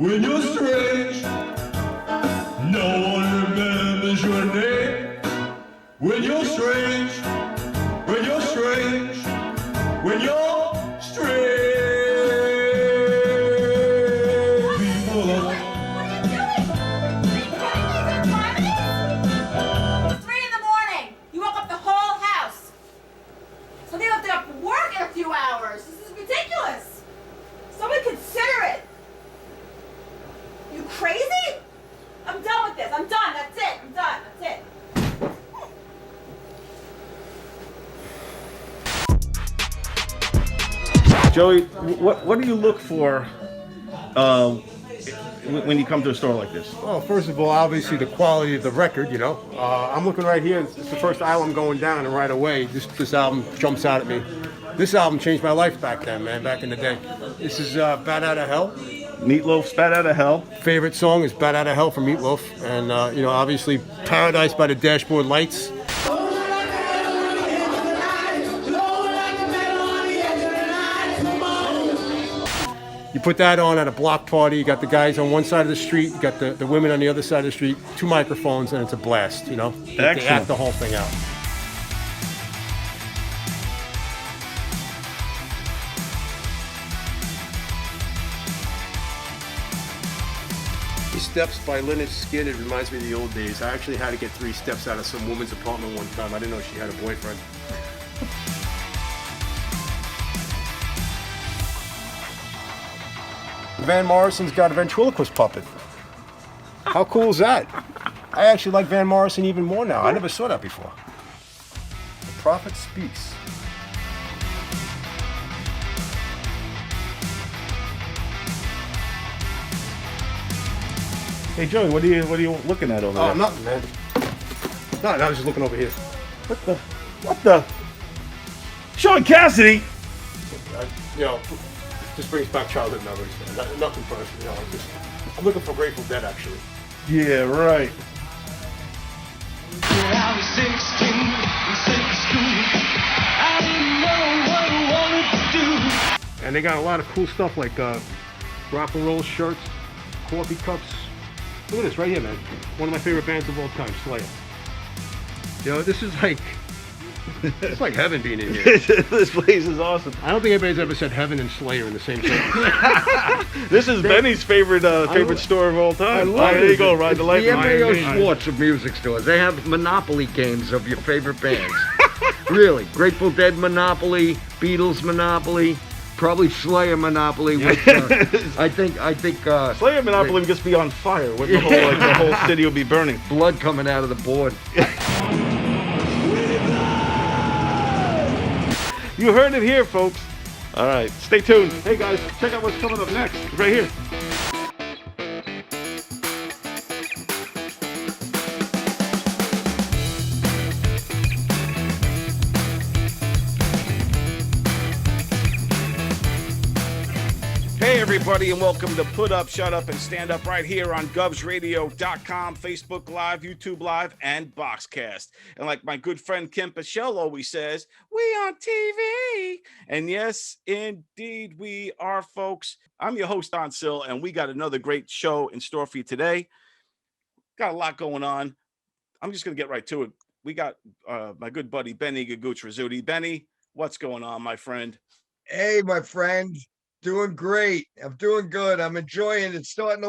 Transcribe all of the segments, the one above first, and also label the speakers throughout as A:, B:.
A: When you're strange, no one remembers your name. When you're strange, when you're strange, when you're strange. People
B: What are you doing? It's 3 in the morning. You woke up the whole house. So they have to have to work in a few hours. This is ridiculous. Someone consider it. You crazy? I'm done with this. I'm done. That's it. I'm done. That's it.
C: Joey, what do you look for when you come to a store like this?
D: Well, first of all, obviously the quality of the record, you know. I'm looking right here. It's the first album going down, and right away, this album jumps out at me. This album changed my life back then, man, back in the day. This is Bat Out of Hell.
C: Meatloaf's Bat Out of Hell.
D: Favorite song is Bat Out of Hell from Meatloaf. And, you know, obviously Paradise by the Dashboard Lights. You put that on at a block party, you got the guys on one side of the street, you got the women on the other side of the street, 2 microphones, and it's a blast, you know? They act the whole thing out. Steps by Lynyrd Skynyrd. It reminds me of the old days. I actually had to get 3 steps out of some woman's apartment one time. I didn't know she had a boyfriend. Van Morrison's got a ventriloquist puppet. How cool is that? I actually like Van Morrison even more now. I never saw that before. The Prophet Speaks.
C: Hey Joey, what are you looking at over there?
D: Oh, nothing, man. No, I was just looking over here.
C: What the? Sean Cassidy?
D: You know, just brings back childhood memories, man. Nothing personal, you know. I'm looking for Grateful Dead, actually.
C: Yeah, right.
A: When I was 16, in state school, I didn't know what I wanted to do.
D: And they got a lot of cool stuff like rock and roll shirts, coffee cups. Look at this right here, man. One of my favorite bands of all time, Slayer. You know, this is like, it's like heaven being in here.
C: This place is awesome.
D: I don't think anybody's ever said heaven and Slayer in the same sentence.
C: This is Benny's favorite store of all time. There you go, Ride the Lightning.
E: The MAO Schwartz of music stores. They have Monopoly games of your favorite bands. Really, Grateful Dead Monopoly, Beatles Monopoly, probably Slayer Monopoly. Which, I think.
C: Slayer Monopoly would just be on fire. With the whole city would be burning.
E: Blood coming out of the board.
C: You heard it here, folks. All right, stay tuned. Hey guys, check out what's coming up next. Right here. Hey everybody, and welcome to Put Up, Shut Up, and Stand Up right here on GOVSradio.com, Facebook Live, YouTube Live, and Boxcast. And like my good friend Kim Pichelle always says, we on TV. And yes, indeed, we are, folks. I'm your host, Don Sill, and we got another great show in store for you today. Got a lot going on. I'm just going to get right to it. We got my good buddy, Benny Gagucci Rizzuti. Benny, what's going on, my friend?
F: Hey, my friend. Doing great. I'm doing good. I'm enjoying it. It's starting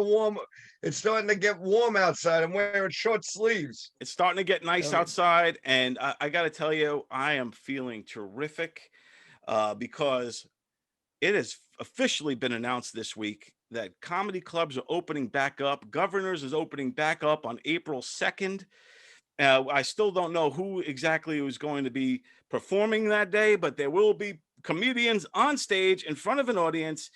F: to get warm outside. I'm wearing short sleeves.
C: It's starting to get nice outside, and I got to tell you, I am feeling terrific because it has officially been announced this week that comedy clubs are opening back up. Governors is opening back up on April 2nd. I still don't know who exactly is going to be performing that day, but there will be comedians on stage in front of an audience,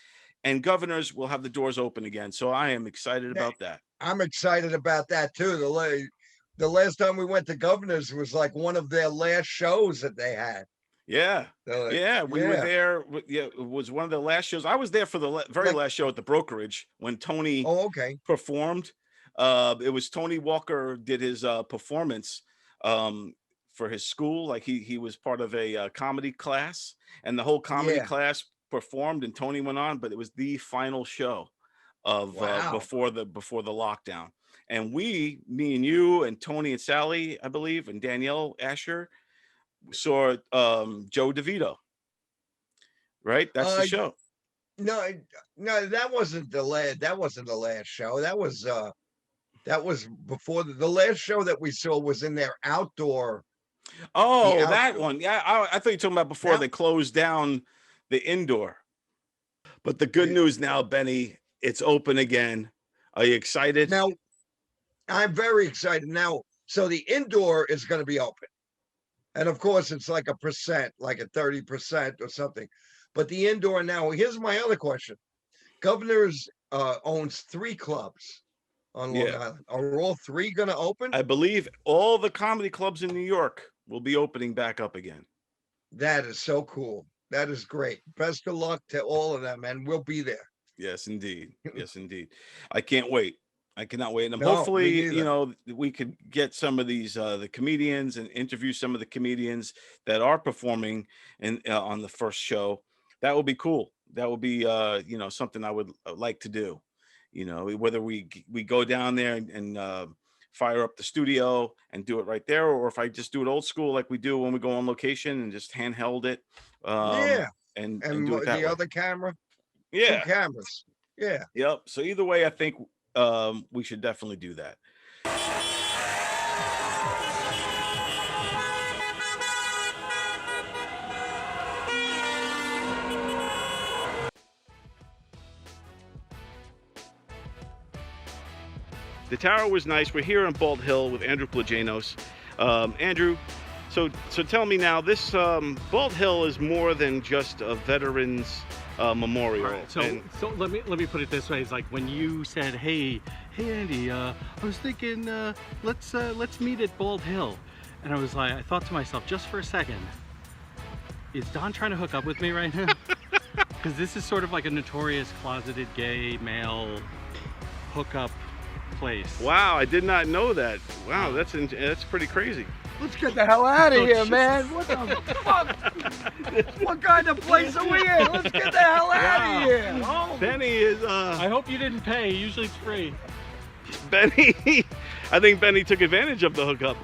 C: and Governors will have the doors open again. So I am excited about that.
F: I'm excited about that too. The last time we went to Governors was like one of their last shows that they had.
C: Yeah. We were there. Yeah, it was one of the last shows. I was there for the very last show at the Brokerage when Tony performed. It was Tony Walker did his performance for his school. Like he was part of a comedy class, and the whole comedy class performed, and Tony went on, but it was the final show of
F: Wow.
C: before the lockdown. And me and you and Tony and Sally, I believe, and Danielle Asher saw Joe DeVito. Right, that's the
F: Uh,
C: show.
F: no, no, that wasn't the last. That wasn't the last show. That was before the last show that we saw was in their outdoor.
C: Oh, that
F: outdoor.
C: one. Yeah, I thought you were talking about before
F: That-
C: they closed down the indoor. But the good
F: Yeah.
C: news now, Benny, it's open again. Are you excited?
F: Now, I'm very excited now. So the indoor is going to be open, and of course, it's like a percent, like a 30% or something. But the indoor now. Here's my other question: Governors owns 3 clubs on Long
C: Yeah.
F: Island. Are all 3 going to open?
C: I believe all the comedy clubs in New York will be opening back up again.
F: That is so cool. That is great. Best of luck to all of them, and we'll be there.
C: Yes, indeed. Yes, indeed. I can't wait. I cannot wait. And
F: No, me
C: hopefully,
F: neither.
C: we could get some of these the comedians and interview some of the comedians that are performing in on the first show. That would be cool. That would be something I would like to do. Whether we go down there and fire up the studio and do it right there, or if I just do it old school like we do when we go on location and just handheld it,
F: Yeah,
C: and
F: and
C: do it that
F: the
C: way.
F: other camera, 2
C: Yeah.
F: cameras. Yeah.
C: Yep. So either way, I think we should definitely do that. The tower was nice. We're here on Bald Hill with Andrew Plajanos. Andrew, so tell me now, this Bald Hill is more than just a veterans memorial.
G: All right, so
C: And-
G: so let me put it this way: it's like when you said, "Hey Andy, I was thinking let's meet at Bald Hill," and I thought to myself just for a second, is Don trying to hook up with me right now? Because this is sort of like a notorious closeted gay male hookup place.
C: Wow, I did not know that. Wow, that's pretty crazy.
E: Let's get the hell out of
G: Oh,
E: here,
G: Jesus.
E: man. What the fuck? What kind of place are we in? Let's get the hell out
G: Wow.
E: of here. Oh.
C: Benny is
G: I hope you didn't pay. Usually it's free.
C: Benny. I think Benny took advantage of the hookup.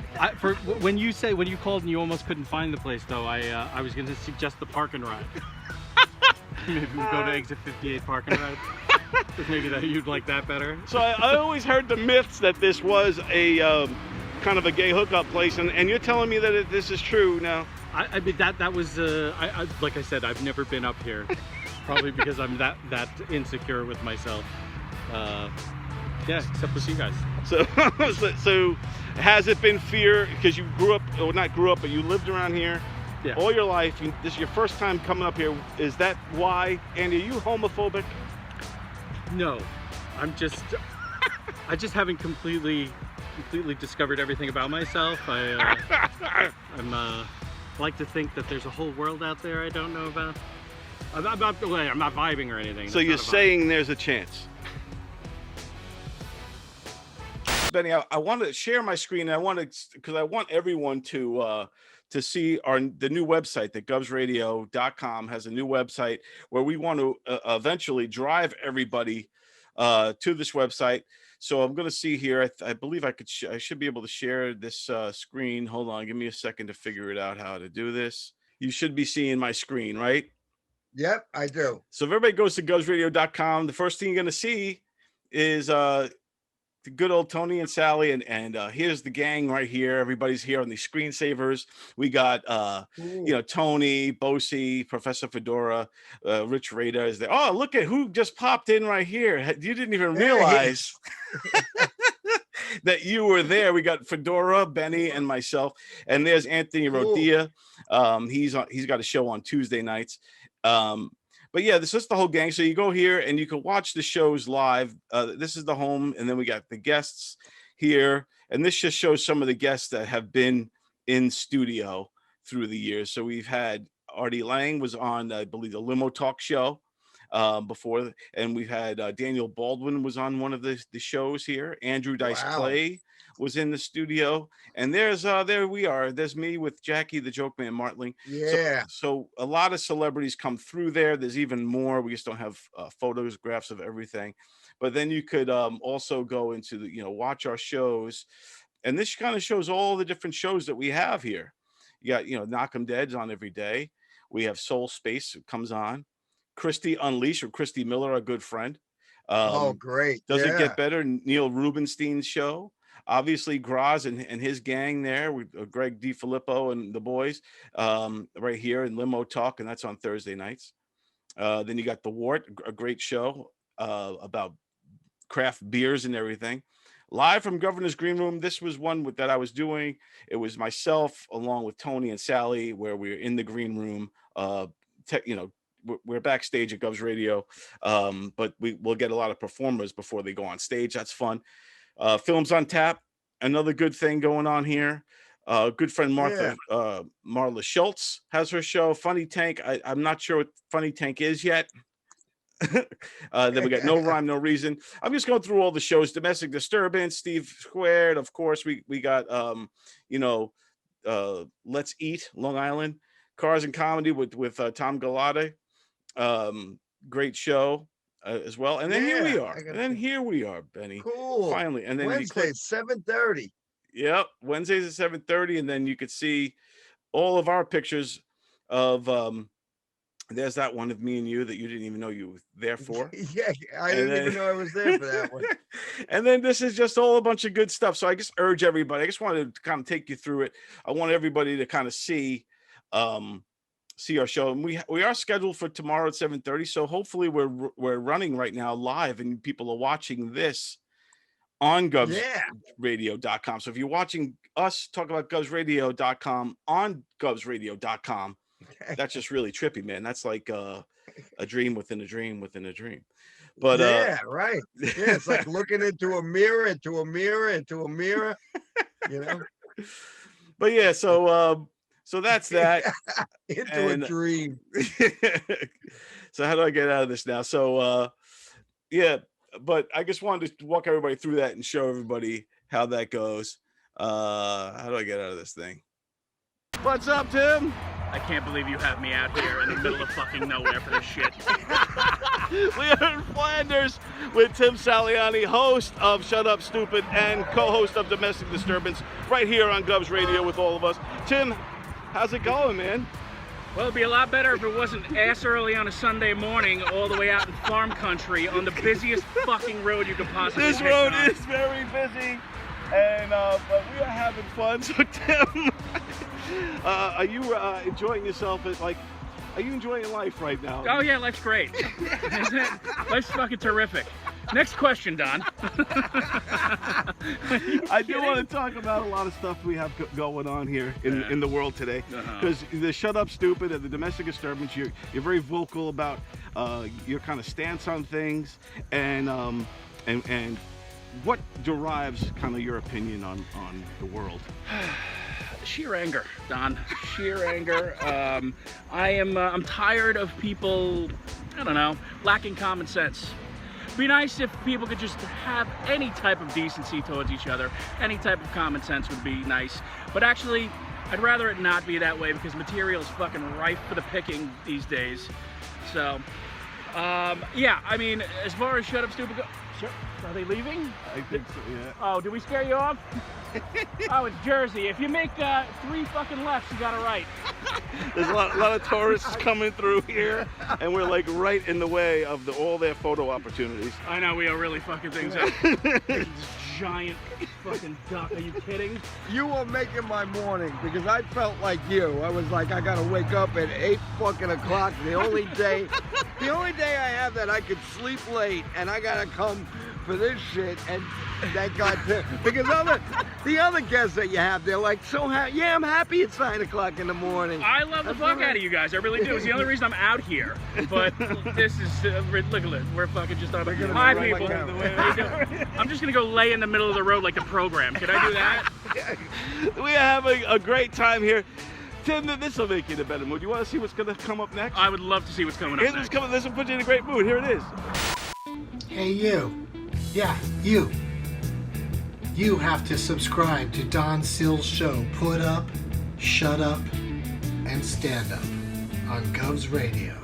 G: When you called and you almost couldn't find the place, though, I was going to suggest the park and ride. Maybe we go to exit 58 park and ride. 'Cause maybe that you'd like that better.
C: So I always heard the myths that this was a kind of a gay hookup place, and you're telling me that this is true now.
G: I mean that was like I said, I've never been up here, probably because I'm that insecure with myself. Yeah, except with you guys.
C: So so has it been fear because you grew up, or not grew up, but you lived around here
G: Yeah.
C: all your life? This is your first time coming up here. Is that why? And are you homophobic?
G: No, I just haven't completely discovered everything about myself. I like to think that there's a whole world out there I don't know about. I'm not vibing or anything.
C: So
G: That's
C: you're
G: not a vibe.
C: saying there's a chance. Benny, I want to share my screen. Because I want everyone to see the new website that govsradio.com has a new website where we want to eventually drive everybody to this website. So I'm going to see here. I believe I should be able to share this screen. Hold on, give me a second to figure it out how to do this. You should be seeing my screen, right?
F: Yep, I do.
C: So if everybody goes to govsradio.com, the first thing you're going to see is the good old Tony and Sally, and here's the gang right here. Everybody's here on these screensavers. We got Tony, Bosie, Professor Fedora, Rich Rada is there. Oh, look at who just popped in right here. You didn't even realize that you were there. We got Fedora, Benny, and myself, and there's Anthony Rodia. He's got a show on Tuesday nights. But yeah, this is the whole gang. So you go here and you can watch the shows live. This is the home, and then we got the guests here, and this just shows some of the guests that have been in studio through the years. So we've had Artie Lang was on, I believe, the Limo Talk show. before, and we've had Daniel Baldwin was on one of the shows here. Andrew Dice
F: Wow.
C: Clay was in the studio, and there we are. There's me with Jackie the Joke Man Martling.
F: Yeah.
C: So a lot of celebrities come through there. There's even more. We just don't have photographs of everything, but then you could also go into the, watch our shows, and this kind of shows all the different shows that we have here. You got, Knock 'em Dead's on every day. We have Soul Space comes on. Christy Unleashed, or Christy Miller, a good friend.
F: Oh, great.
C: Does it
F: Yeah.
C: get better? Neil Rubenstein's show. Obviously, Graz and his gang there with Greg DiFilippo and the boys right here in Limo Talk, and that's on Thursday nights. Then you got The Wart, a great show about craft beers and everything. Live from Governor's Green Room. This was one that I was doing. It was myself along with Tony and Sally, where we were in the green room. We're backstage at Govs Radio, but we'll get a lot of performers before they go on stage. That's fun. Films on Tap, another good thing going on here. Good friend Marla Schultz has her show. Funny Tank. I'm not sure what Funny Tank is yet. Then we got No Rhyme, No Reason. I'm just going through all the shows. Domestic Disturbance, Steve Squared, of course. We got Let's Eat, Long Island, Cars and Comedy with Tom Galate. Great show as well. And then here we are. And then here we are, Benny.
F: Cool.
C: Finally. And then
F: Wednesday, 7:30.
C: Yep, Wednesdays at 7:30, and then you could see all of our pictures of there's that one of me and you that you didn't even know you were there for.
F: Yeah, I didn't even know I was there for that one.
C: And then this is just all a bunch of good stuff. So I just urge everybody. I just wanted to kind of take you through it. I want everybody to kind of see our show, and we are scheduled for tomorrow at 7:30. So hopefully we're running right now live, and people are watching this on govsradio.com. So if you're watching us talk about govsradio.com on govsradio.com, that's just really trippy, man. That's like a dream within a dream within a dream. But
F: yeah, right. Yeah, it's like looking into a mirror, into a mirror, into a mirror,
C: But yeah, so that's that.
F: Into a dream.
C: So how do I get out of this now? So yeah, but I just wanted to walk everybody through that and show everybody how that goes. How do I get out of this thing? What's up, Tim?
H: I can't believe you have me out here in the middle of fucking nowhere for this shit.
C: We are in Flanders with Tim Saliani, host of Shut Up Stupid and co-host of Domestic Disturbance, right here on Govs Radio with all of us. Tim, how's it going, man?
H: Well, it'd be a lot better if it wasn't ass early on a Sunday morning all the way out in farm country on the busiest fucking road you could possibly
C: This
H: take
C: road
H: on.
C: is very busy, and but we are having fun. So Tim, are you enjoying yourself? Are you enjoying life right now?
H: Oh yeah, life's great. Life's fucking terrific. Next question, Don.
C: I do want to talk about a lot of stuff we have going on here in the world today, because the Shut Up Stupid and the Domestic Disturbance, you're very vocal about your kind of stance on things, and what derives kind of your opinion on the world.
H: Sheer anger, Don. Sheer anger. I'm tired of people, I don't know, lacking common sense. It'd be nice if people could just have any type of decency towards each other. Any type of common sense would be nice. But actually, I'd rather it not be that way, because material is fucking rife for the picking these days. So, yeah, I mean, as far as Shut Up Stupid go, sure. Are they leaving?
C: I think so, yeah.
H: Oh, did we scare you off? Oh, it's Jersey. If you make 3 fucking lefts, you got it right.
C: There's a lot of tourists coming through here, and we're like right in the way of all their photo opportunities.
H: I know, we are really fucking things up. This giant fucking duck. Are you kidding?
E: You were making my morning, because I felt like you. I was like, I gotta wake up at 8 fucking o'clock. The only day I have that I could sleep late, and I gotta come for this shit, and thank God, because the other guests that you have, they're like so happy. Yeah, I'm happy it's 9 o'clock in the morning.
H: I love the fuck out of you guys. I really do. It's the only reason I'm out here. But this is look at this. We're fucking just on. Hi, people. I'm just gonna go lay in the middle of the road like the program. Can I do that?
C: We are having a great time here. Tim, this will make you in a better mood. You want to see what's going to come up next?
H: I would love to see what's coming up
C: Here's
H: next.
C: what's coming. This will put you in a great mood. Here it is.
I: Hey, you. Yeah, you. You have to subscribe to Don Sill's show, Put Up, Shut Up, and Stand Up on GOVS Radio.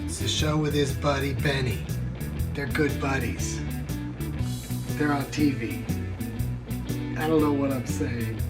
I: It's the show with his buddy Benny. They're good buddies. They're on TV. I don't know what I'm saying.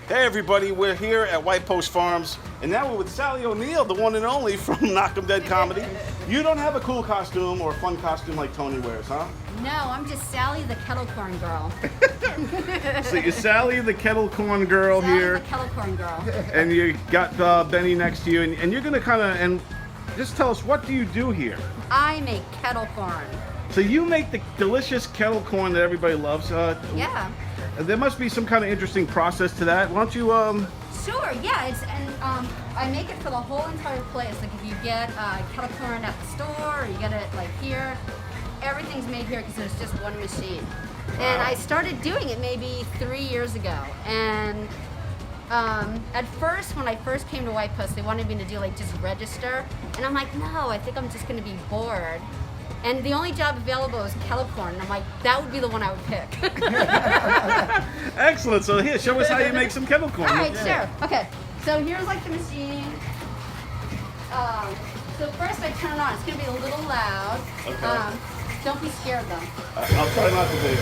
C: Hey everybody, we're here at White Post Farms, and now we're with Sally O'Neill, the one and only from Knock 'em Dead Comedy. You don't have a cool costume or a fun costume like Tony wears, huh?
J: No, I'm just Sally the kettle corn girl.
C: So you're Sally the kettle corn girl
J: Sally
C: here,
J: the kettle corn girl.
C: and you got Benny next to you, and you're gonna kind of, and just tell us, what do you do here?
J: I make kettle corn.
C: So you make the delicious kettle corn that everybody loves.
J: Yeah.
C: There must be some kind of interesting process to that. Why don't you,
J: Sure, yeah, I make it for the whole entire place. Like if you get kettle corn at the store, or you get it like here, everything's made here because there's just one machine. And I started doing it maybe 3 years ago. And at first, when I first came to White Post, they wanted me to do like just register. And I'm like, no, I think I'm just gonna be bored. And the only job available was kettle corn. And I'm like, that would be the one I would pick.
C: Excellent. So here, show us how you make some kettle corn.
J: All right, sure. Okay, so here's like the machine. So first I turn it on. It's gonna be a little loud.
C: Okay.
J: Don't be scared though.
C: I'll try not to be.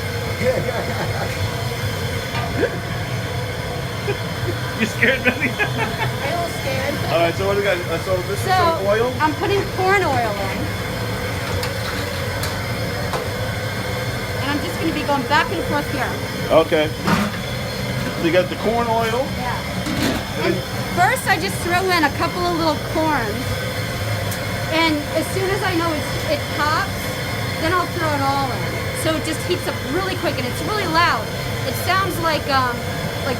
C: You scared, Benny?
J: Are you a little scared?
C: All right, so what do we got? So this is some oil?
J: I'm putting corn oil in. And I'm just gonna be going back and forth here.
C: Okay. So you got the corn oil.
J: Yeah. And first I just throw in a couple of little corns. And as soon as I know it pops, then I'll throw it all in. So it just heats up really quick and it's really loud. It sounds like thunder. It's like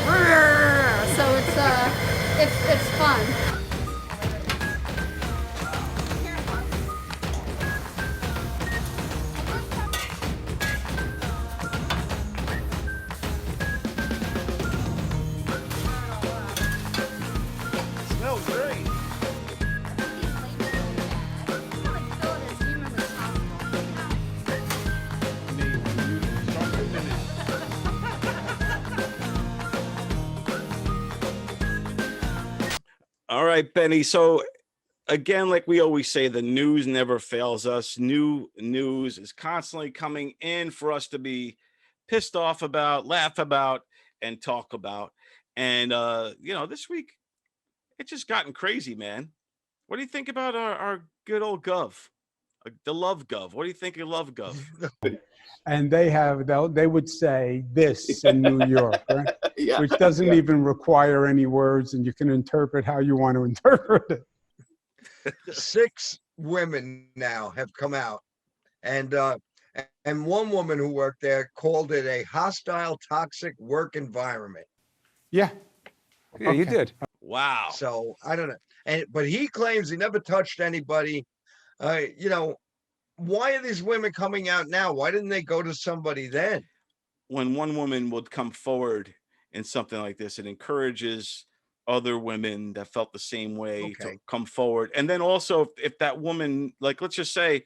J: rrrr. So it's fun.
C: Smells great. All right, Benny. So again, like we always say, the news never fails us. New news is constantly coming in for us to be pissed off about, laugh about, and talk about. And this week it's just gotten crazy, man. What do you think about our good old Gov? The Love Gov. What do you think of Love Gov?
K: And they would say this in New York, right?
C: Yeah.
K: Which doesn't even require any words, and you can interpret how you want to interpret it.
F: 6 women now have come out, and one woman who worked there called it a hostile, toxic work environment.
K: Yeah.
L: Yeah, you did.
C: Wow.
F: So I don't know, but he claims he never touched anybody. Why are these women coming out now? Why didn't they go to somebody then?
C: When one woman would come forward in something like this, it encourages other women that felt the same way to come forward. And then also, if that woman, like, let's just say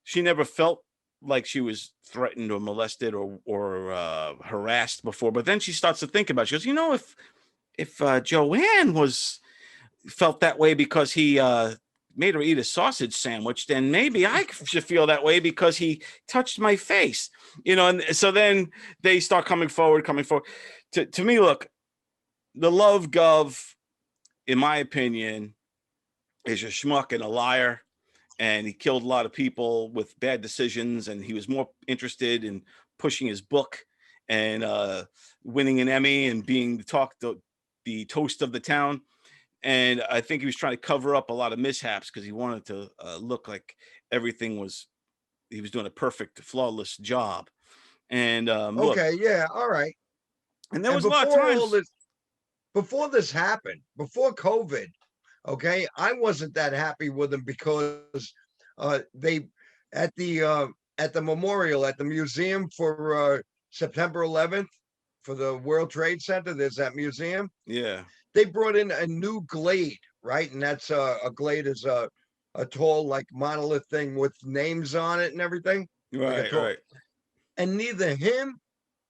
C: she never felt like she was threatened or molested or harassed before, but then she starts to think about it. She goes, if Joanne felt that way because he made her eat a sausage sandwich, then maybe I should feel that way because he touched my face, and so then they start coming forward. To me, look, the Love Gov, in my opinion, is a schmuck and a liar, and he killed a lot of people with bad decisions, and he was more interested in pushing his book and winning an Emmy and being the toast of the town. and I think he was trying to cover up a lot of mishaps because he wanted to look like everything was he was doing a perfect, flawless job. And look,
F: Okay, yeah, all right.
C: and there
F: And
C: was a lot of times.
F: before this happened, before COVID, okay, I wasn't that happy with them because they at the memorial at the museum for September 11th for the World Trade Center. There's that museum.
C: Yeah,
F: They brought in a new glade, right? And that's a glade is a tall like monolith thing with names on it and everything. Like a
C: right,
F: tall,
C: right.
F: and neither him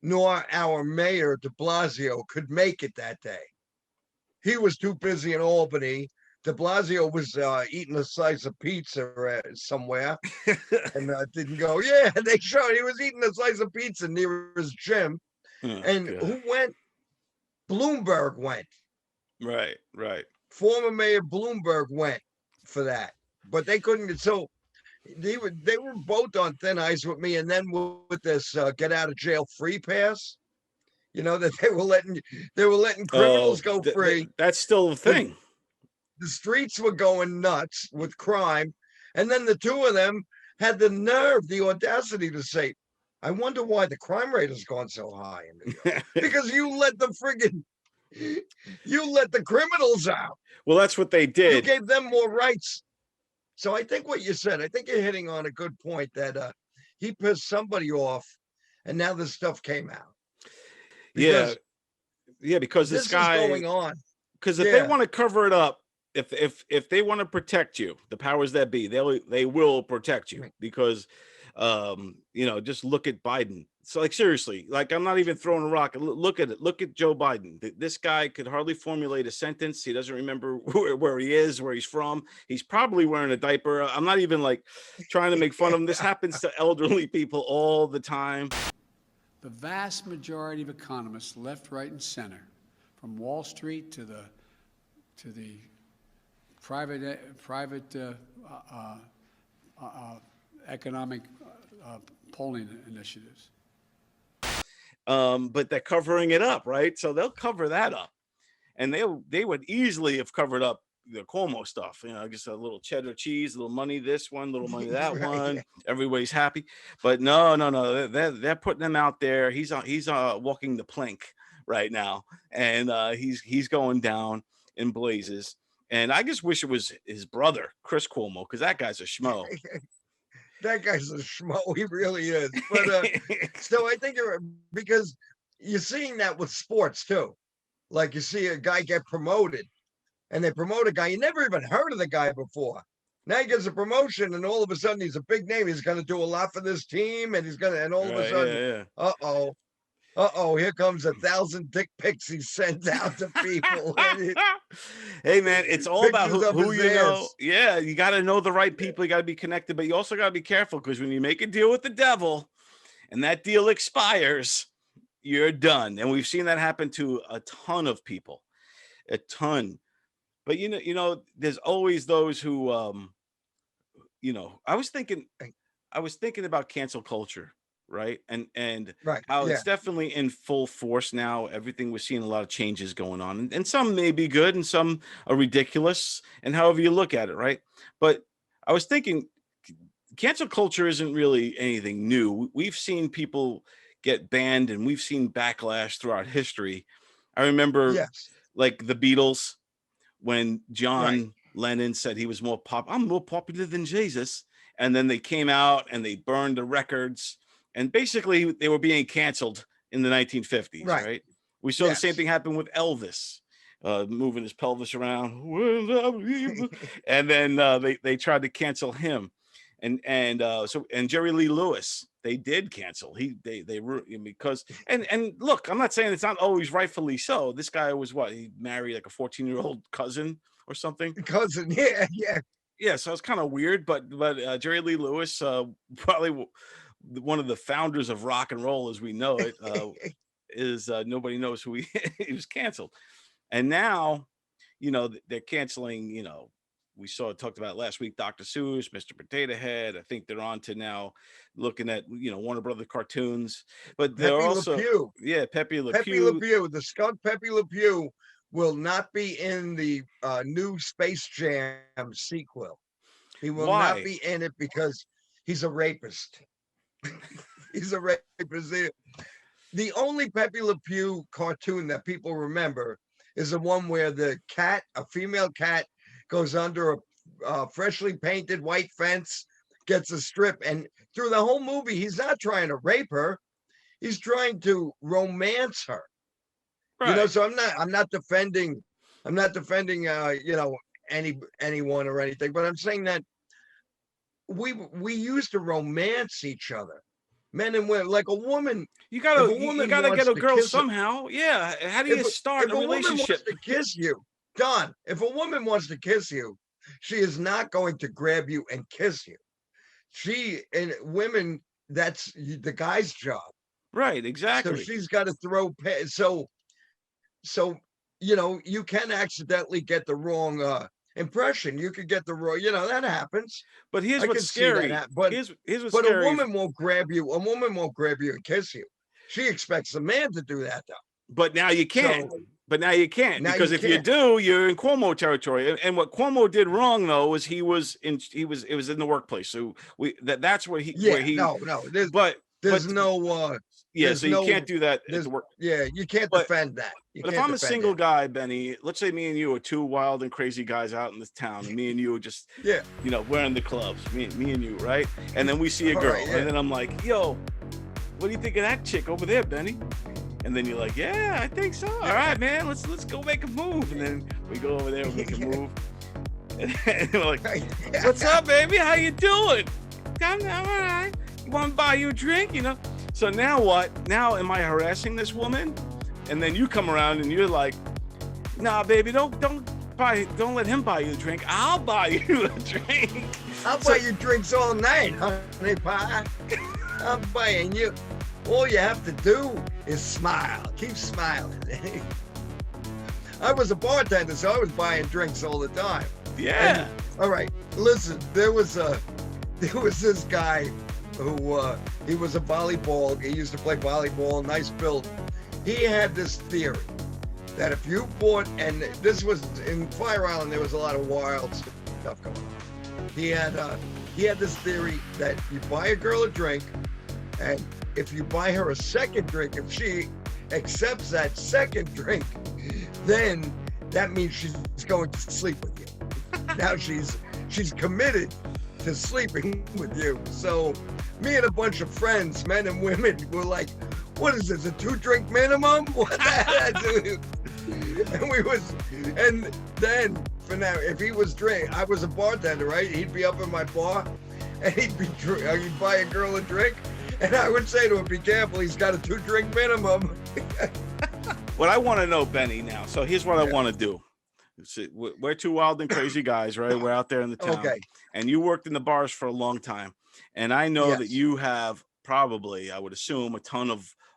F: nor our mayor de Blasio could make it that day. He was too busy in Albany. De Blasio was eating a slice of pizza somewhere and didn't go. Yeah, they showed he was eating a slice of pizza near his gym.
C: Oh,
F: And
C: God.
F: who went? Bloomberg went.
C: Right, right.
F: Former Mayor Bloomberg went for that, but they couldn't. So they were both on thin ice with me. And then with this get out of jail free pass, that they were letting
C: Oh,
F: criminals go free.
C: that's still a
F: The,
C: thing.
F: the streets were going nuts with crime, and then the two of them had the nerve, the audacity to say, "I wonder why the crime rate has gone so high in New York because you let the criminals out.
C: Well, that's what they
F: You
C: did.
F: gave them more rights." So I think what you said, I think you're hitting on a good point that he pissed somebody off, and now this stuff came out
C: Yeah,
F: because
C: yeah, because this
F: this is
C: guy,
F: going on.
C: because if they
F: Yeah,
C: want to cover it up, if they want to protect you, the powers that be, they will protect you because just look at Biden. So like seriously, like I'm not even throwing a rock. Look at it. Look at Joe Biden. This guy could hardly formulate a sentence. He doesn't remember where he is, where he's from. He's probably wearing a diaper. I'm not even like trying to make fun of him. This happens to elderly people all the time.
L: The vast majority of economists, left, right, and center, from Wall Street to the private economic polling initiatives.
C: But they're covering it up, right? So they'll cover that up, and they would easily have covered up the Cuomo stuff. Just a little cheddar cheese, a little money this one, little money that
F: right.
C: one. Everybody's happy, but no. They're putting him out there. He's walking the plank right now, and he's going down in blazes. And I just wish it was his brother, Chris Cuomo, because that guy's a schmo.
F: That guy's a schmo. He really is. But so I think because you're seeing that with sports too. Like you see a guy get promoted, and they promote a guy you never even heard of the guy before. Now he gets a promotion, and all of a sudden he's a big name. He's going to do a lot for this team, and all of a sudden, here comes 1,000 dick pics he sends out to people.
C: Hey man, it's all about
F: Pictures of
C: who
F: his
C: you know.
F: ass.
C: Yeah, you got to know the right people. You got to be connected, but you also got to be careful because when you make a deal with the devil, and that deal expires, you're done. And we've seen that happen to a ton of people, a ton. But there's always those who, I was thinking about cancel culture, right? And
F: Right.
C: how
F: Yeah.
C: it's definitely in full force now. Everything, we're seeing a lot of changes going on, and some may be good and some are ridiculous, and however you look at it, right? But I was thinking cancel culture isn't really anything new. We've seen people get banned, and we've seen backlash throughout history. I remember
F: Yes.
C: like the Beatles, when John
F: Right.
C: Lennon said he was I'm more popular than Jesus. And then they came out and they burned the records. And basically they were being canceled in the 1950s,
F: Right.
C: right? We saw the same
F: Yes.
C: thing happen with Elvis, moving his pelvis around. And then they tried to cancel him. And Jerry Lee Lewis, they did cancel. Because look, I'm not saying it's not always rightfully so. This guy was he married like a 14-year-old cousin or something.
F: Cousin, yeah.
C: So it's kind of weird, but Jerry Lee Lewis, probably one of the founders of rock and roll as we know it, is nobody knows who he was canceled. And now, they're canceling, we talked about last week, Dr. Seuss, Mr. Potato Head. I think they're on to now looking at, Warner Brother cartoons, but they're
F: Pepe
C: also,
F: Le Pew.
C: Pepe Le
F: Pepe
C: Pew.
F: Le Pew, the skunk Pepe Le Pew will not be in the new Space Jam sequel. He will
C: Why?
F: not be in it because he's a rapist. He's a rapist. The only Pepe Le Pew cartoon that people remember is the one where the cat, a female cat, goes under a freshly painted white fence, gets a strip, and through the whole movie, he's not trying to rape her. He's trying to romance her.
C: Right.
F: You know, so I'm not defending, you know, anyone or anything, but I'm saying that we used to romance each other, men and women. Like a woman,
C: You gotta
F: if a
C: you
F: woman
C: gotta
F: wants
C: get a
F: to
C: girl
F: kiss
C: somehow. Yeah. How do you start
F: if
C: a
F: a woman wants
C: relationship?
F: to kiss you, Don, if a woman wants to kiss you, she is not going to grab you and kiss you. And women, that's the guy's job.
C: Right,
F: So
C: exactly.
F: she's got to so you know, you can accidentally get the wrong impression. You could get the wrong, you know, that happens.
C: But here's
F: I
C: what's
F: can see that
C: scary.
F: happen. But
C: Here's what's
F: but a
C: scary.
F: woman won't grab you. A woman won't grab you and kiss you. She expects a man to do that though.
C: But now you can't.
F: So
C: But now you can't,
F: now
C: because
F: you
C: if you
F: can't.
C: do, you're in Cuomo territory. And what Cuomo did wrong though was it was in the workplace. So that's where
F: Yeah,
C: he
F: no,
C: but
F: there's no
C: yeah,
F: there's
C: so you
F: no
C: can't do that at
F: there's
C: the work.
F: yeah, you can't
C: But
F: defend that. You
C: But if
F: can't
C: I'm a
F: defend
C: single
F: it.
C: guy, Benny, let's say me and you are two wild and crazy guys out in this town, and me and you are just,
F: Yeah.
C: you know, we're in the clubs, me and you, right? And then we see a
F: All
C: girl,
F: right, yeah.
C: and then I'm like, yo, what do you think of that chick over there, Benny? And then you're like, yeah, I think so. All right, man, let's go make a move. And then we go over there and make a move. And we're like, what's up, baby? How you doing? I'm all right. You want to buy you a drink? You know. So now what? Now am I harassing this woman? And then you come around and you're like, nah, baby, don't let him buy you a drink. I'll buy you a drink.
F: I'll buy you drinks all night, honey pie. I'm buying you. All you have to do is smile. Keep smiling. I was a bartender, so I was buying drinks all the time.
C: Yeah.
F: And, all right, listen. There was this guy who he was a volleyball. He used to play volleyball. Nice build. He had this theory that if you bought, and this was in Fire Island, there was a lot of wild stuff going on. He had this theory that you buy a girl a drink, and if you buy her a second drink, if she accepts that second drink, then that means she's going to sleep with you. Now she's committed to sleeping with you. So me and a bunch of friends, men and women, were like, what is this, a 2-drink minimum? What the hell? And then for now, if he was drink, I was a bartender, right? He'd be up in my bar and he'd buy a girl a drink. And I would say to him, be careful, he's got a 2-drink minimum.
C: What I want to know, Benny, now. So here's what I want to do. We're two wild and crazy guys, right? We're out there in the town.
F: Okay.
C: And you worked in the bars for a long time. And I know
F: Yes.
C: that you have probably, I would assume, a ton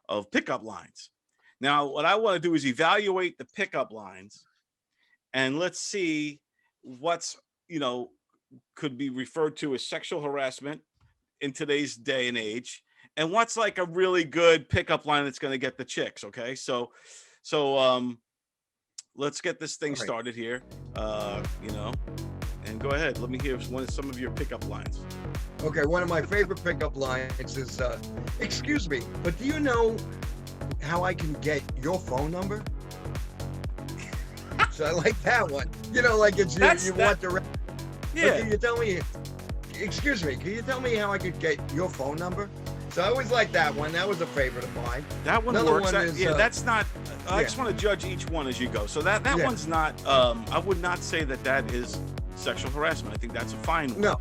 C: of pickup lines. Now, what I want to do is evaluate the pickup lines, and let's see what's, you know, could be referred to as sexual harassment in today's day and age, and what's like a really good pickup line that's going to get the chicks. Okay. So let's get this thing started here, you know, and go ahead. Let me hear some of your pickup lines.
F: Okay, one of my favorite pickup lines is, excuse me, but do you know how I can get your phone number? So I like that one. You know, like it's you want the...
C: Yeah.
F: Can you tell me, excuse me, can you tell me how I could get your phone number? So I always like that one. That was a favorite of mine.
C: That one
F: Another
C: works.
F: one is,
C: That's not, I
F: yeah.
C: just want to judge each one as you go. So that
F: Yeah.
C: one's not, I would not say that is sexual harassment. I think that's a fine one.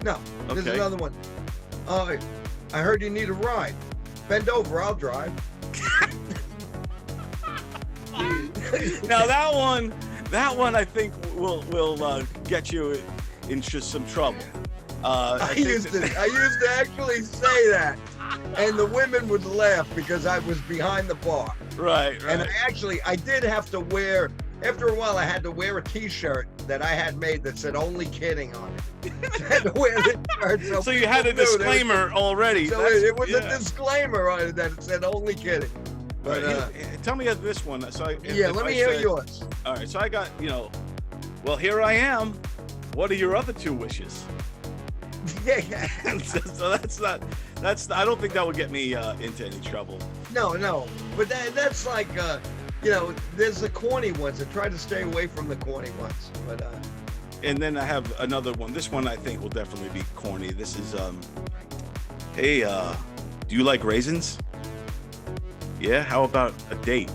F: No, there's
C: Okay.
F: another one. I heard you need a ride. Bend over, I'll drive.
C: Now that one I think will get you in just some trouble.
F: I used to actually say that, and the women would laugh because I was behind the bar.
C: Right.
F: And I did have to wear, after a while I had to wear a t-shirt that I had made that said "Only Kidding" on it. I had to wear the shirt
C: so you had a
F: people knew.
C: disclaimer already.
F: So it was a disclaimer on it that it said "Only Kidding." But
C: tell me this one. So
F: let me hear yours.
C: All right, so I got, well, here I am. What are your other 2 wishes? So that's I don't think that would get me into any trouble.
F: No, but that's like there's the corny ones. I try to stay away from the corny ones, but
C: and then I have another one. This one I think will definitely be corny. This is hey, do you like raisins? Yeah, how about a date?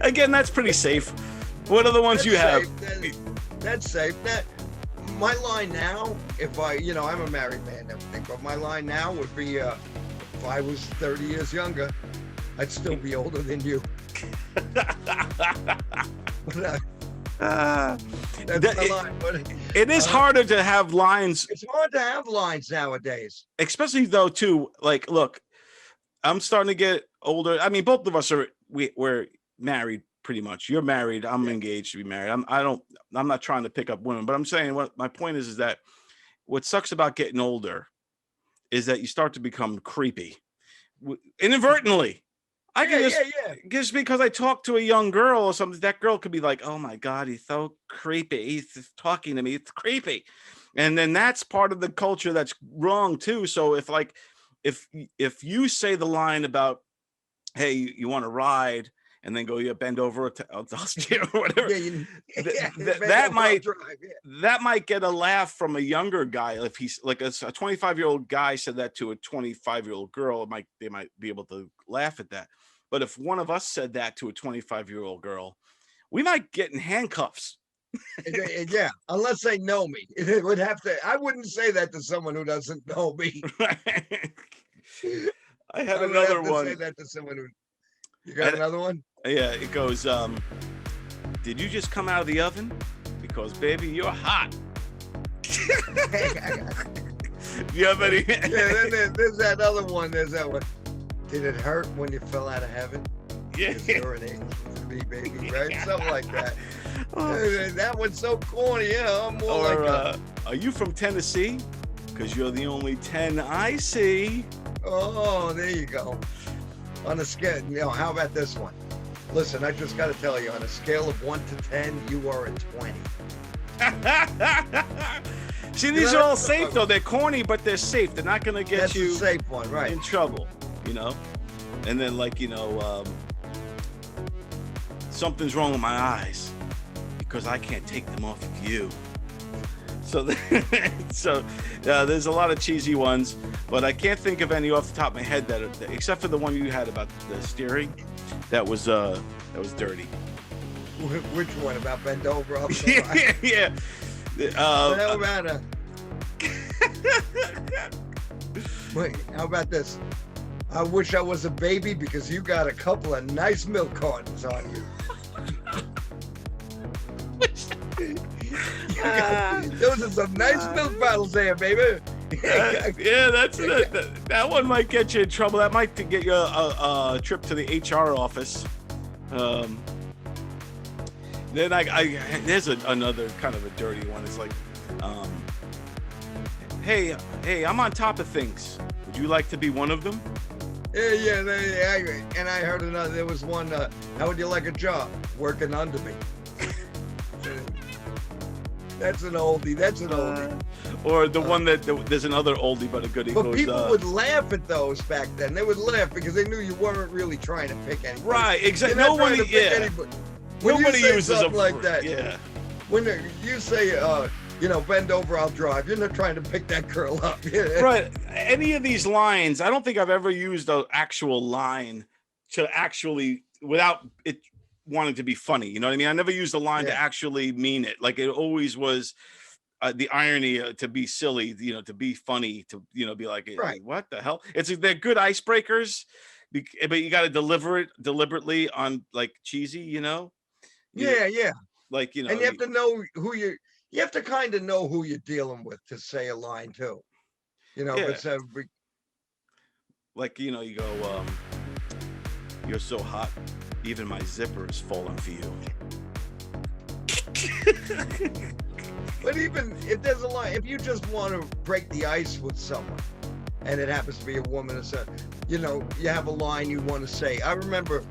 C: Again, that's pretty safe. What are the ones you have?
F: That's safe. My line now, if I'm a married man and everything, but my line now would be, if I was 30 years younger, I'd still be older than you. That's my line. But,
C: it is harder to have lines.
F: It's hard to have lines nowadays.
C: Especially though, too, like, look, I'm starting to get older. I mean, both of us we're married pretty much. You're married. I'm engaged to be married. I'm not trying to pick up women, but I'm saying what my point is that what sucks about getting older is that you start to become creepy inadvertently. Just because I talk to a young girl or something, that girl could be like, oh my God, he's so creepy. He's talking to me. It's creepy. And then that's part of the culture that's wrong too. So if you say the line about, hey, you want to ride, and then go, bend over or whatever. That might get a laugh from a younger guy. If he's like a 25-year-old guy said that to a 25-year-old girl, they might be able to laugh at that. But if one of us said that to a 25-year-old girl, we might get in handcuffs.
F: Yeah, unless they know me. It would have to. I wouldn't say that to someone who doesn't know me.
C: I had another one.
F: Say that to someone who. You got another one?
C: Yeah, it goes, did you just come out of the oven? Because, baby, you're hot. You have any?
F: Yeah, there's that other one. There's that one. Did it hurt when you fell out of heaven?
C: Yeah.
F: You're an angel to me, baby, right? Something like that. That one's so corny. Yeah, I'm more like
C: are you from Tennessee? Because you're the only 10 I see.
F: Oh, there you go. On a scale, how about this one? Listen, I just got to tell you, on a scale of 1 to 10, you are a 20.
C: See, these are all safe though. They're corny, but they're safe. They're not going to get you
F: a safe one, right?
C: In trouble, And then, something's wrong with my eyes because I can't take them off of you. So there's a lot of cheesy ones, but I can't think of any off the top of my head that except for the one you had about the steering, that was dirty.
F: Which one, about bend over?
C: Yeah.
F: No matter. Wait, how about this? I wish I was a baby because you got a couple of nice milk cartons on you. Those are some nice milk bottles there, baby.
C: Yeah, that's it. That one might get you in trouble. That might get you a trip to the HR office. Then there's another kind of a dirty one. It's like, hey, I'm on top of things. Would you like to be one of them?
F: Yeah. And I heard another. There was one. How would you like a job working under me? That's an oldie.
C: Or the one that there's another oldie but a goodie.
F: But people would laugh at those back then. They would laugh because they knew you weren't really trying to pick anybody.
C: Right, exactly. Nobody uses
F: something like that.
C: Yeah.
F: When you say, bend over, I'll drive. You're not trying to pick that girl up.
C: Right. Any of these lines, I don't think I've ever used an actual line to actually without it wanting to be funny. You know what I mean? I never used a line to actually mean it. Like it always was the irony to be silly, to be funny, to, be like, right. What the hell? They're good icebreakers, but you got to deliver it deliberately on like cheesy,
F: Yeah.
C: Like,
F: and you have to know you have to kind of know who you're dealing with to say a line too.
C: Like, you go, you're so hot, even my zipper is falling for you.
F: But even if there's a line, if you just want to break the ice with someone, and it happens to be a woman, it's you have a line you want to say. I remember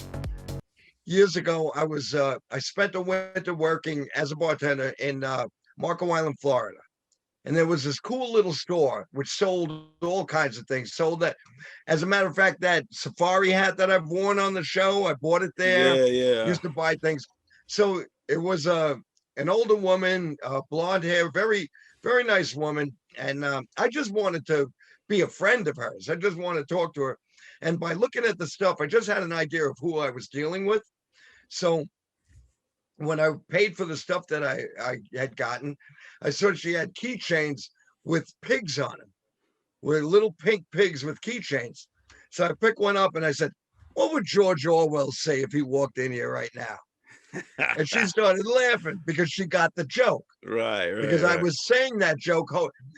F: years ago, I spent the winter working as a bartender in Marco Island, Florida. And there was this cool little store which sold all kinds of things. Sold that, as a matter of fact, that safari hat that I've worn on the show, I bought it there.
C: Yeah.
F: Used to buy things. So it was an older woman, blonde hair, very, very nice woman. And I just wanted to be a friend of hers. I just wanted to talk to her. And by looking at the stuff, I just had an idea of who I was dealing with. So when I paid for the stuff that I had gotten, I saw she had keychains with pigs on them, with little pink pigs with keychains. So I picked one up and I said, what would George Orwell say if he walked in here right now? And she started laughing because she got the joke.
C: Right.
F: Because I was saying that joke.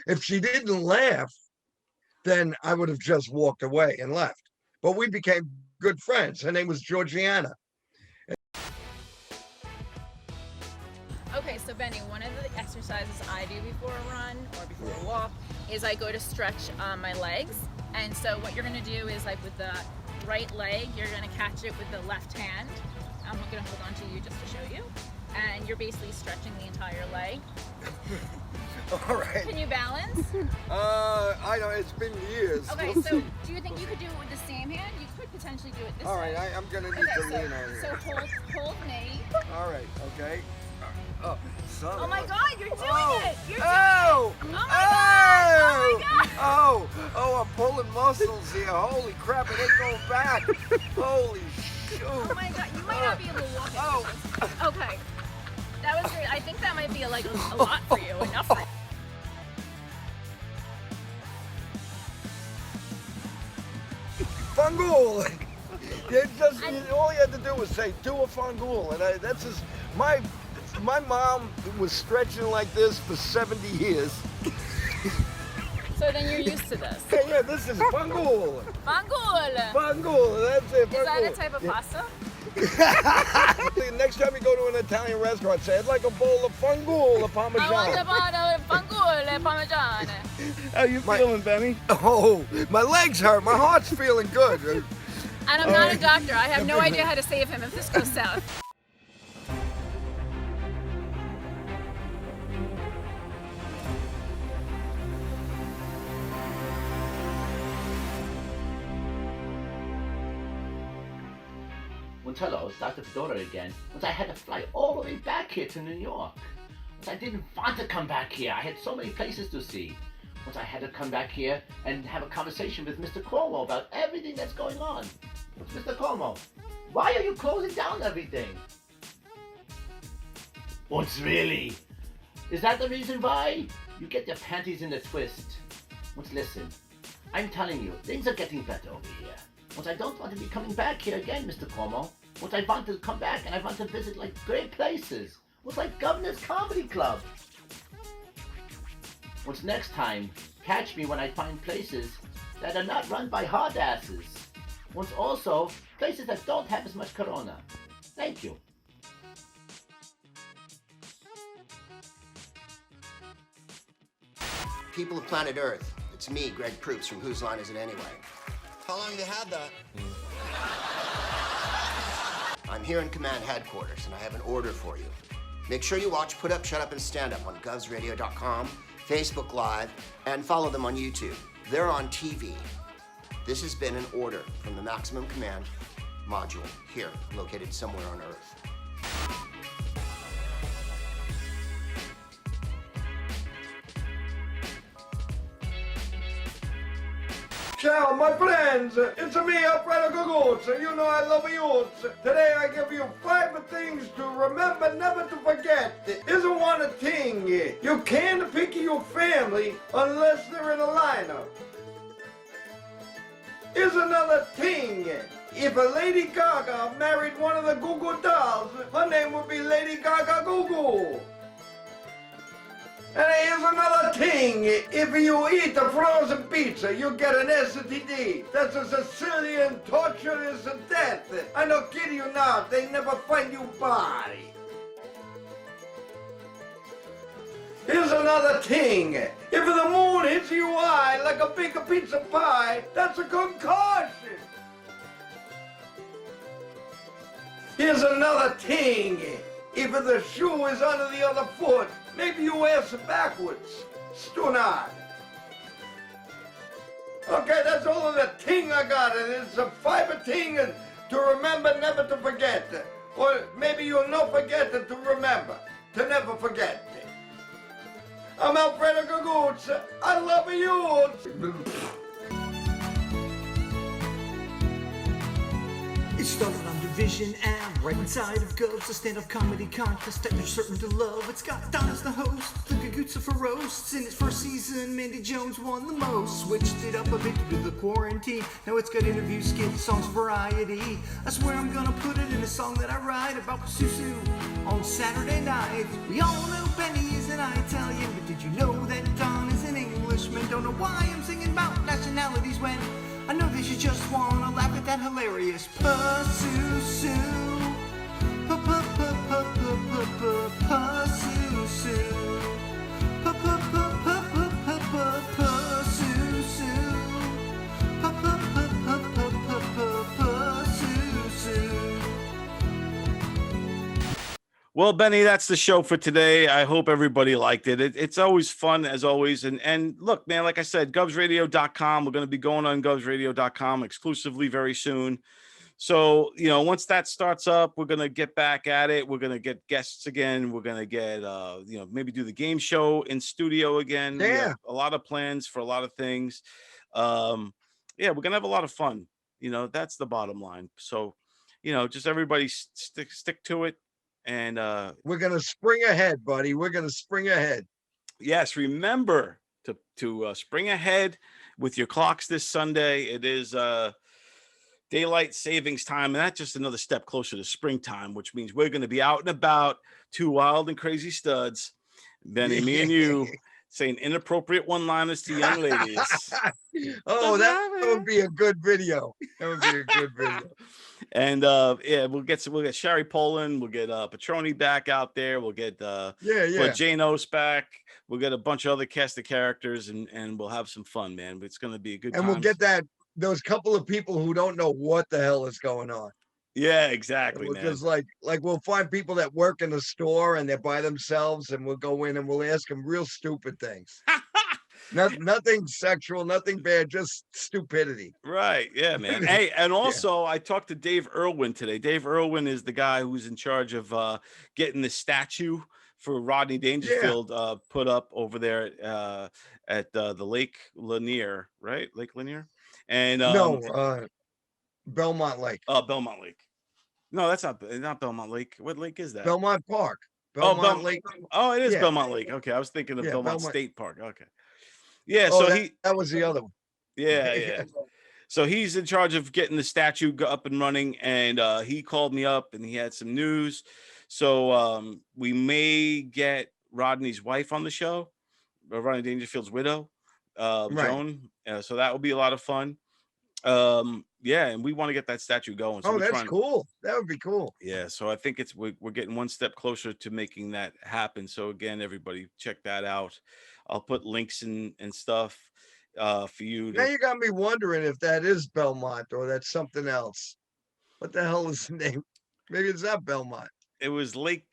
F: If she didn't laugh, then I would have just walked away and left. But we became good friends. Her name was Georgiana.
M: Okay, so Benny, one of the exercises I do before a run or before a walk is I go to stretch my legs. And so what you're gonna do is, like, with the right leg, you're gonna catch it with the left hand. I'm gonna hold on to you just to show you. And you're basically stretching the entire leg.
E: All right.
M: Can you balance?
E: I know, it's been years.
M: Okay, so do you think you could do it with the same hand? You could potentially do it this way.
E: All right, I'm gonna need to lean on you.
M: So hold me.
E: All right, okay. Oh, son.
M: Oh my God, you're doing it! You're doing it!
E: Oh!
M: Oh my God! Oh my God!
E: Oh, I'm pulling muscles here. Holy crap, it ain't going back. Holy shoot.
M: Oh my God, you might not be able to walk it. Okay. That was great. I think that might be a lot for you. Enough for you.
E: Fangul! All you had to do was say, do a fangul. And that's just, my mom was stretching like this for 70 years.
M: So then you're used to this.
E: Yeah, this is fangul.
M: Fangul!
E: Fangul, that's it, fangul.
M: Is that a type of pasta?
E: Next time you go to an Italian restaurant, say, I'd like a bowl of fangul, a parmesan.
M: I want a bowl of fangul, parmesan.
C: How you feeling, Benny?
E: Oh, my legs hurt. My heart's feeling good.
M: And I'm not a doctor. I have no idea how to save him if this goes south.
N: Hello, it's Dr. Fedora again. Once I had to fly all the way back here to New York. Once I didn't want to come back here. I had so many places to see. Once I had to come back here and have a conversation with Mr. Cuomo about everything that's going on. Mr. Cuomo, why are you closing down everything? What's really? Is that the reason why? You get your panties in a twist. Once listen, I'm telling you, things are getting better over here. Once I don't want to be coming back here again, Mr. Cuomo. Once I want to come back and I want to visit like great places. Once like Governor's Comedy Club. Once next time, catch me when I find places that are not run by hard asses. Once also, places that don't have as much corona. Thank you.
O: People of planet Earth, it's me, Greg Proops from Whose Line Is It Anyway? How long have you had that? I'm here in command headquarters, and I have an order for you. Make sure you watch Put Up, Shut Up, and Stand Up on govsradio.com, Facebook Live, and follow them on YouTube. They're on TV. This has been an order from the Maximum Command module here, located somewhere on Earth.
F: Ciao, my friends. It's me, Alfredo Guguzza. You know I love you. Today I give you 5 things to remember, never to forget. Isn't one a thing? You can't pick your family unless they're in a lineup. Is another thing. If a Lady Gaga married one of the Goo Goo Dolls, her name would be Lady Gaga Goo Goo. And here's another thing. If you eat a frozen pizza, you get an STD. That's a Sicilian torturous death. I don't kid you not. They never find your body. Here's another thing. If the moon hits your eye like a big pizza pie. That's a concussion. Here's another thing. If the shoe is under the other foot, maybe you wear it backwards. Stunad. Okay, that's all of the thing I got, and it's a fiber thing and to remember, never to forget. Or maybe you'll not forget it to remember, to never forget. I'm Alfredo Gagoots. I love you.
P: It started on Division and right inside of GOVS, a stand-up comedy contest that you're certain to love. It's got Don as the host, the Gagoots for roasts. In its first season, Mandy Jones won the most. Switched it up a bit due to the quarantine. Now it's got interviews, skits, songs, variety. I swear I'm gonna put it in a song that I write about PUSUSU on Saturday nights. We all know Benny is an Italian, but did you know that Don is an Englishman? Don't know why I'm singing about nationalities when I know that you just wanna laugh at that hilarious PUSUSU. PUSUSU.
C: Well, Benny, that's the show for today. I hope everybody liked it. It's always fun, as always. And look, man, like I said, govsradio.com. We're going to be going on govsradio.com exclusively very soon. So, once that starts up, we're going to get back at it. We're going to get guests again. We're going to get, maybe do the game show in studio again. We have a lot of plans for a lot of things. We're going to have a lot of fun. That's the bottom line. So, just everybody stick to it. And
F: we're gonna spring ahead, buddy. We're gonna spring ahead.
C: Yes, remember to spring ahead with your clocks this Sunday. It is daylight savings time, and that's just another step closer to springtime, which means we're going to be out and about, two wild and crazy studs, Benny, me and you, saying inappropriate one-liners to young ladies.
F: Oh, that would be a good video. That would be a good video.
C: And we'll get Sherry Poland, we'll get Petroni back out there, we'll get Jane Oast back, we'll get a bunch of other cast of characters, and we'll have some fun, man. It's going to be a good time.
F: And we'll get those couple of people who don't know what the hell is going on.
C: Yeah, exactly, man.
F: Because like we'll find people that work in the store and they're by themselves, and we'll go in and we'll ask them real stupid things. Nothing sexual, nothing bad, just stupidity.
C: Right. Yeah, man. Hey, and also I talked to Dave Irwin today. Dave Irwin is the guy who's in charge of getting the statue for Rodney Dangerfield put up over there at the Lake Lanier, right? Lake Lanier? And
F: Belmont Lake.
C: Belmont Lake. No, that's not Belmont Lake. What lake is that?
F: Belmont Park. Belmont Lake.
C: Oh, it is Belmont Lake. Okay, I was thinking of Belmont State Park. Okay. Yeah, so that
F: was the other one.
C: Yeah. So he's in charge of getting the statue up and running, and he called me up and he had some news. So we may get Rodney's wife on the show, Rodney Dangerfield's widow, Joan. So that will be a lot of fun. And we want to get that statue going. So
F: that's cool. That would be cool.
C: Yeah, so I think we're getting one step closer to making that happen. So again, everybody check that out. I'll put links and stuff for you.
F: Now you got me wondering if that is Belmont or that's something else. What the hell is the name? Maybe it's not Belmont.
C: It was Lake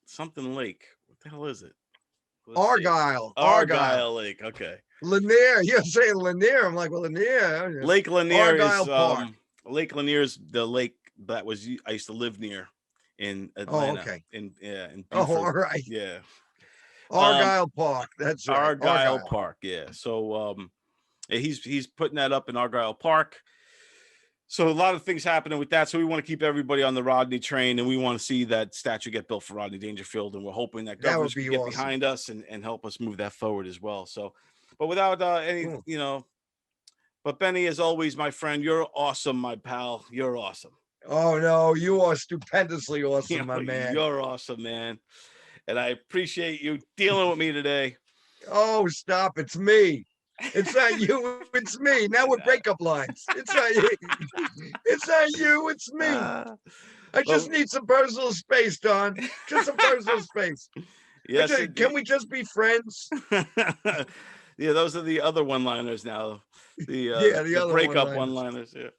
C: something Lake. What the hell is it?
F: Argyle
C: Lake. Okay.
F: Lanier. You're saying Lanier. I'm like, well, Lanier.
C: Lake Lanier
F: Argyle Park.
C: Lake Lanier's the lake that I used to live near in Atlanta.
F: Oh, okay.
C: In
F: all right.
C: Yeah.
F: Argyle Park. That's right.
C: Argyle Park. Yeah. So he's putting that up in Argyle Park. So a lot of things happening with that. So we want to keep everybody on the Rodney train, and we want to see that statue get built for Rodney Dangerfield. And we're hoping that governors can get behind us and help us move that forward as well. So, but without any, but Benny, as always, my friend, you're awesome, my pal. You're awesome.
F: Oh no, you are stupendously awesome, my man.
C: You're awesome, man. And I appreciate you dealing with me today.
F: Oh, stop. It's me. It's not you, it's me. Now we're breakup lines. It's not you. It's not you, it's me. I just need some personal space, Don. Just some personal space.
C: Yes,
F: Can we just be friends?
C: Yeah, those are the other one-liners now. The
F: the other
C: breakup
F: one-liners.
C: one-liners. Yeah.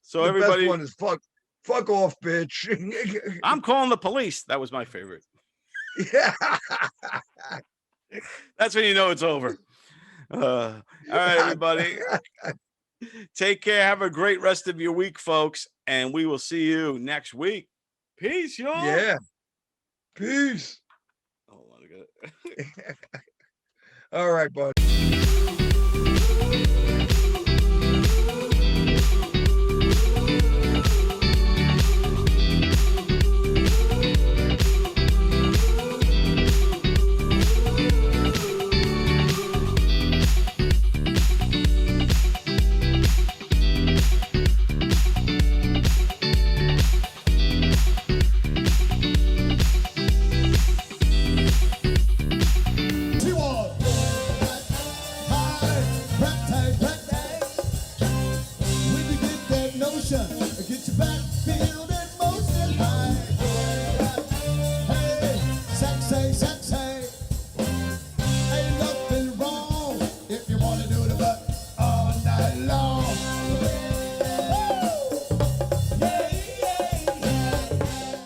C: So
F: The
C: everybody,
F: best one is fuck off, bitch.
C: I'm calling the police. That was my favorite.
F: Yeah.
C: That's when you know it's over. All right, everybody. Take care. Have a great rest of your week, folks, and we will see you next week. Peace, y'all.
F: Yeah. Peace.
C: Hold on, I got it.
F: All right, bud.